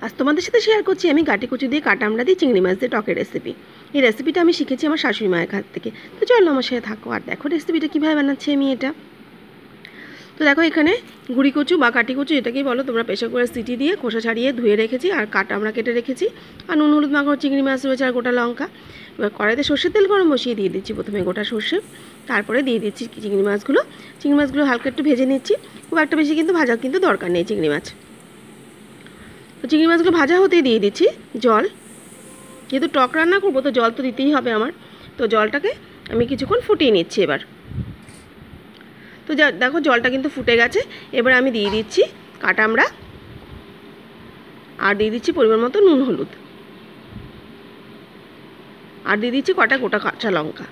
আজ তোমাদের সাথে শেয়ার করছি আমি কাটিকুচি দিয়ে কাটা আমড়া দিয়ে চিংড়ি মাছ দিয়ে টকের রেসিপি। এই রেসিপিটা আমি শিখেছি আমার শাশুড়ি মায়ের কাছ থেকে। তো চলো আমার সাথে থাকো আর দেখো রেসিপিটা কীভাবে বানাচ্ছি আমি এটা। তো দেখো এখানে গুঁড়ি কচু বা কাটি কচু এটাকেই বলো তোমরা, প্রেসার কুকারে সিটি দিয়ে খোসা ছাড়িয়ে ধুয়ে রেখেছি আর কাটা আমরা কেটে রেখেছি। আর নুন হলুদ মাখানো চিংড়ি মাছ রয়েছে আর গোটা লঙ্কা। এবার কড়াইতে সর্ষের তেল গরম বসিয়ে দিয়ে দিচ্ছি প্রথমে গোটা সর্ষে, তারপরে দিয়ে দিচ্ছি চিংড়ি মাছগুলো হালকা একটু ভেজে নিচ্ছি। খুব একটা বেশি কিন্তু ভাজা কিন্তু দরকার নেই চিংড়ি মাছ। তো চিংড়ি মাছগুলো ভাজা হতেই দিয়ে দিচ্ছি জল। যেহেতু টক রান্না করবো তো জল তো দিতেই হবে আমার। তো জলটাকে আমি কিছুক্ষণ ফুটিয়ে নিচ্ছি এবার। তো দেখো জলটা কিন্তু ফুটে গেছে। এবার আমি দিয়ে দিচ্ছি কাটা আমড়া আর দিয়ে দিচ্ছি পরিমাণ মতো নুন হলুদ আর দিয়ে দিচ্ছি কটা গোটা কাঁচা লঙ্কা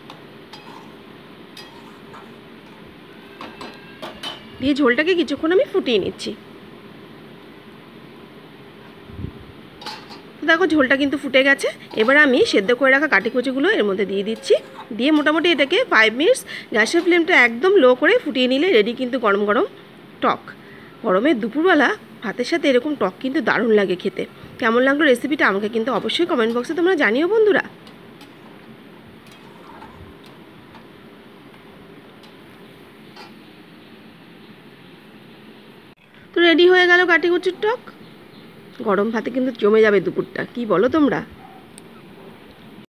দিয়ে ঝোলটাকে কিছুক্ষণ আমি ফুটিয়ে নিচ্ছি। দেখো ঝোলটা কিন্তু ফুটে গেছে। এবার আমি সেদ্ধ করে রাখা কাটিকুচিগুলো এর মধ্যে দিয়ে দিচ্ছি। দিয়ে মোটামুটি এটাকে 5 মিনিটস গ্যাসের ফ্লেমটা একদম লো করে ফুটিয়ে নিলে রেডি কিন্তু গরম গরম টক। গরমের দুপুরবেলা ভাতের সাথে এরকম টক কিন্তু দারুণ লাগে খেতে। কেমন লাগলো রেসিপিটা আমাকে কিন্তু অবশ্যই কমেন্ট বক্সে তোমরা জানিও বন্ধুরা। তো রেডি হয়ে গেল কাটিকুচির টক। গরম ভাতে কিন্তু জমে যাবে দুপুরটা, কি বলো তোমরা?